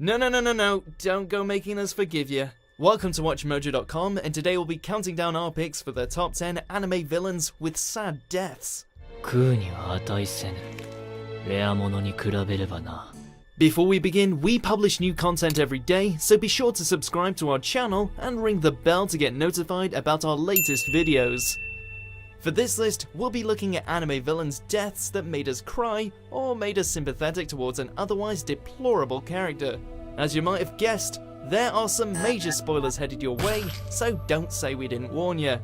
No, don't go making us forgive you. Welcome to WatchMojo.com, and today we'll be counting down our picks for the top 10 anime villains with sad deaths. Before we begin, we publish new content every day, so be sure to subscribe to our channel and ring the bell to get notified about our latest videos. For this list, we'll be looking at anime villains' deaths that made us cry or made us sympathetic towards an otherwise deplorable character. As you might have guessed, there are some major spoilers headed your way, so don't say we didn't warn you.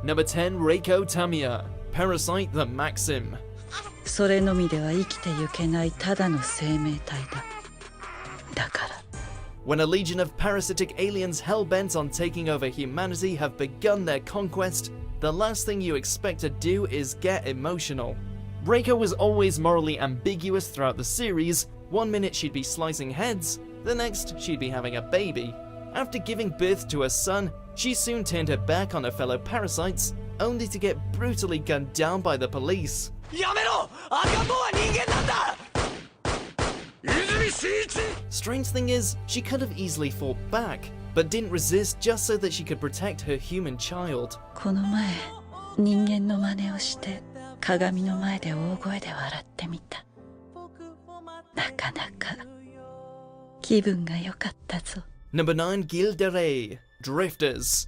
Number 10, Reiko Tamiya, Parasite the Maxim. When a legion of parasitic aliens hell-bent on taking over humanity have begun their conquest, the last thing you expect to do is get emotional. Reiko was always morally ambiguous throughout the series. One minute she'd be slicing heads, the next she'd be having a baby. After giving birth to a son, she soon turned her back on her fellow parasites, only to get brutally gunned down by the police. Strange thing is, she could have easily fought back, but didn't resist just so that she could protect her human child. Number 9, Gilda Ray, Drifters.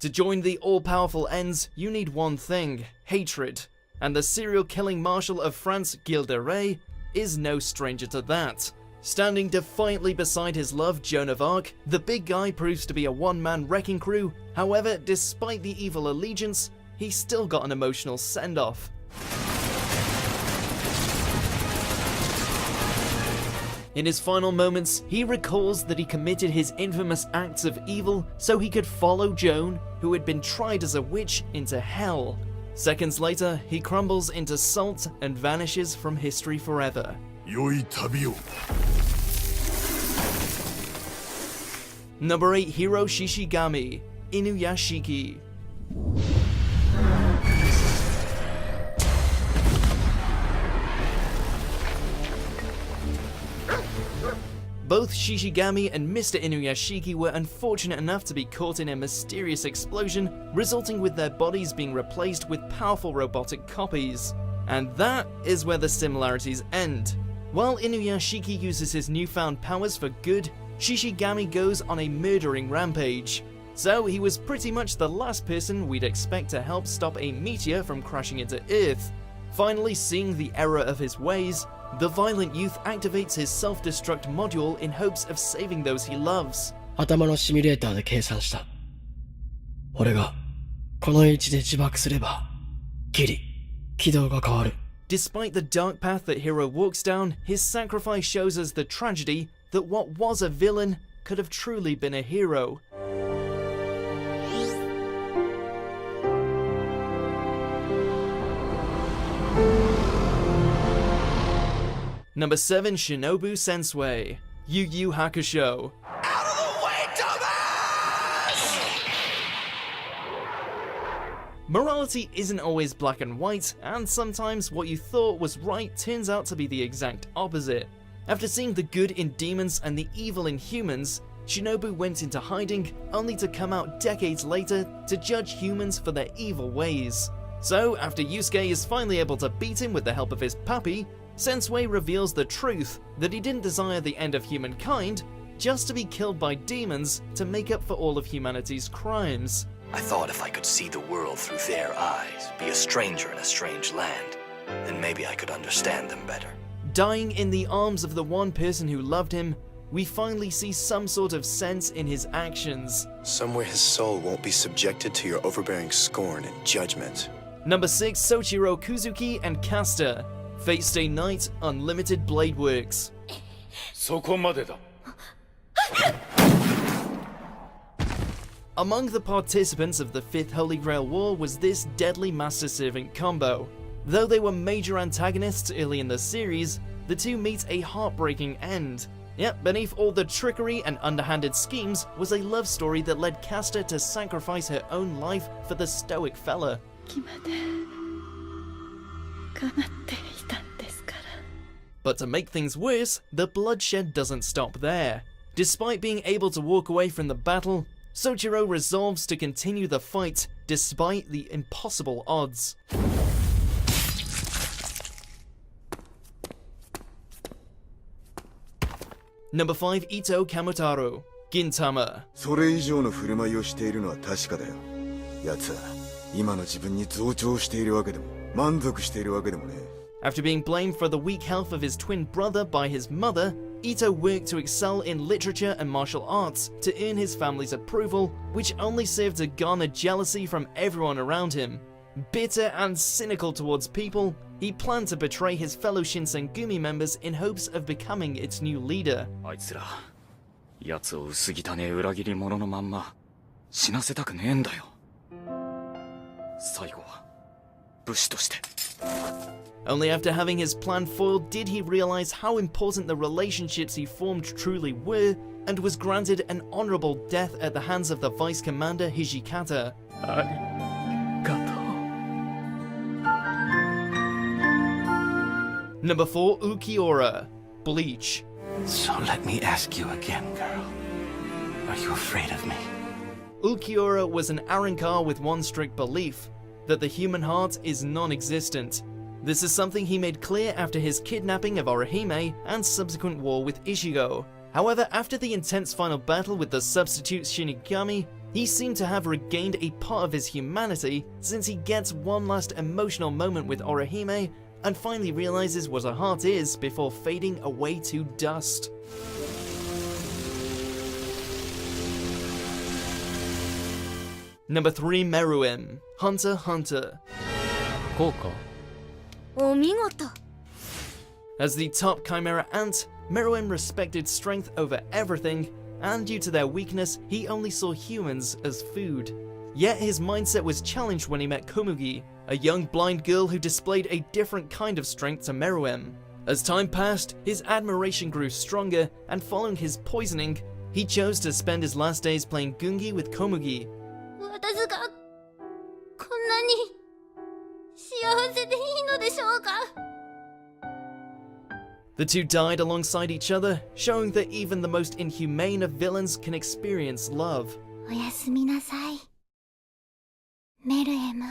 To join the all-powerful Ends, you need one thing: hatred. And the serial-killing marshal of France, Gilda Ray, is no stranger to that. Standing defiantly beside his love, Joan of Arc, the big guy proves to be a one-man wrecking crew. However, despite the evil allegiance, he still got an emotional send-off. In his final moments, he recalls that he committed his infamous acts of evil so he could follow Joan, who had been tried as a witch, into hell. Seconds later, he crumbles into salt and vanishes from history forever. Number 8, Hero Shishigami, Inuyashiki. Both Shishigami and Mr. Inuyashiki were unfortunate enough to be caught in a mysterious explosion, resulting with their bodies being replaced with powerful robotic copies. And that is where the similarities end. While Inuyashiki uses his newfound powers for good, Shishigami goes on a murdering rampage. So he was pretty much the last person we'd expect to help stop a meteor from crashing into Earth. Finally seeing the error of his ways, the violent youth activates his self-destruct module in hopes of saving those he loves. Despite the dark path that Hero walks down, his sacrifice shows us the tragedy that what was a villain could have truly been a hero. Number 7, Shinobu Sensui, Yu Yu Hakusho. Out of the way, dumbass! Morality isn't always black and white, and sometimes what you thought was right turns out to be the exact opposite. After seeing the good in demons and the evil in humans, Shinobu went into hiding, only to come out decades later to judge humans for their evil ways. So, after Yusuke is finally able to beat him with the help of his puppy, Sensui reveals the truth that he didn't desire the end of humankind, just to be killed by demons to make up for all of humanity's crimes. I thought if I could see the world through their eyes, be a stranger in a strange land, then maybe I could understand them better. Dying in the arms of the one person who loved him, we finally see some sort of sense in his actions. Somewhere his soul won't be subjected to your overbearing scorn and judgment. Number 6, Soichiro Kuzuki and Casta, Fate Stay Night, Unlimited Blade Works. Among the participants of the 5th Holy Grail War was this deadly master-servant combo. Though they were major antagonists early in the series, the two meet a heartbreaking end. Yep, beneath all the trickery and underhanded schemes was a love story that led Caster to sacrifice her own life for the stoic fella. But to make things worse, the bloodshed doesn't stop there. Despite being able to walk away from the battle, Soichiro resolves to continue the fight despite the impossible odds. Number 5, Ito Kamotaro, Gintama. それ以上の振る舞いをしているのは確かだよ。奴は今の自分に増長しているわけでも満足しているわけでもね。After being blamed for the weak health of his twin brother by his mother, Ito worked to excel in literature and martial arts to earn his family's approval, which only served to garner jealousy from everyone around him. Bitter and cynical towards people, he planned to betray his fellow Shinsengumi members in hopes of becoming its new leader. あいつら、奴を薄汚ねえ裏切り者のまんま死なせたくねえんだよ。最後は武士として。Only after having his plan foiled did he realize how important the relationships he formed truly were, and was granted an honorable death at the hands of the vice commander Hijikata. Number 4, Ukiura, Bleach. So let me ask you again, girl. Are you afraid of me? Ukiura was an Arrancar with one strict belief, that the human heart is non-existent. This is something he made clear after his kidnapping of Orihime and subsequent war with Ichigo. However, after the intense final battle with the substitute Shinigami, he seemed to have regained a part of his humanity, since he gets one last emotional moment with Orihime and finally realizes what a heart is before fading away to dust. Number 3, Meruem, Hunter x Hunter. こうか。お見事。 As the top Chimera ant, Meruem respected strength over everything, and due to their weakness, he only saw humans as food. Yet his mindset was challenged when he met Komugi, a young blind girl who displayed a different kind of strength to Meruem. As time passed, his admiration grew stronger, and following his poisoning, he chose to spend his last days playing Gungi with Komugi. 私がこんなに幸せでいいのでしょうか。 The two died alongside each other, showing that even the most inhumane of villains can experience love. おやすみなさい、メルエム。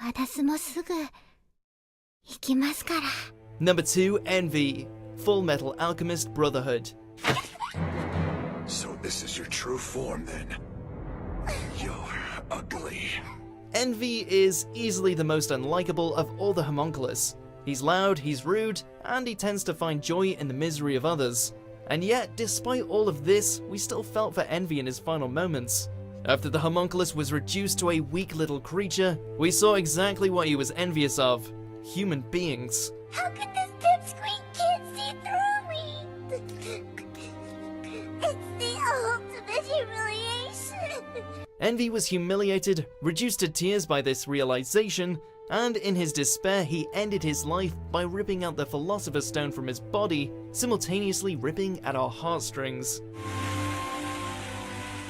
私もすぐ行きますから。 Number 2, Envy, Full Metal Alchemist Brotherhood. So this is your true form then. You're ugly. Envy is easily the most unlikable of all the homunculus. He's loud, he's rude, and he tends to find joy in the misery of others. And yet, despite all of this, we still felt for Envy in his final moments. After the homunculus was reduced to a weak little creature, we saw exactly what he was envious of: human beings. How could this pipsqueak kid see through me? It's the ultimate humiliation. Envy was humiliated, reduced to tears by this realization, and in his despair he ended his life by ripping out the Philosopher's Stone from his body, simultaneously ripping at our heartstrings.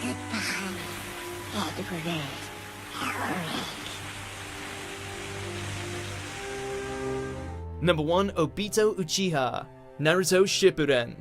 Goodbye, Edward. Number 1, Obito Uchiha, Naruto Shippuden.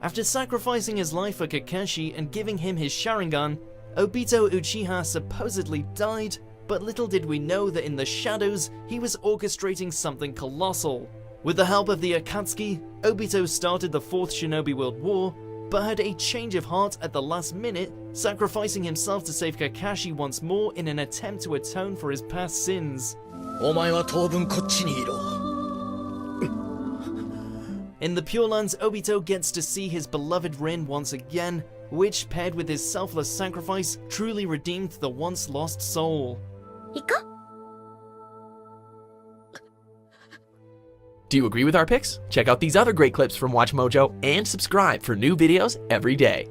After sacrificing his life for Kakashi and giving him his Sharingan, Obito Uchiha supposedly died, but little did we know that in the shadows, he was orchestrating something colossal. With the help of the Akatsuki, Obito started the 4th Shinobi World War, but had a change of heart at the last minute, sacrificing himself to save Kakashi once more in an attempt to atone for his past sins. お前は当分こっちにいろ。 In the Pure Lands, Obito gets to see his beloved Rin once again, which, paired with his selfless sacrifice, truly redeemed the once lost soul. 行こう。 Do you agree with our picks? Check out these other great clips from Watch Mojo and subscribe for new videos every day.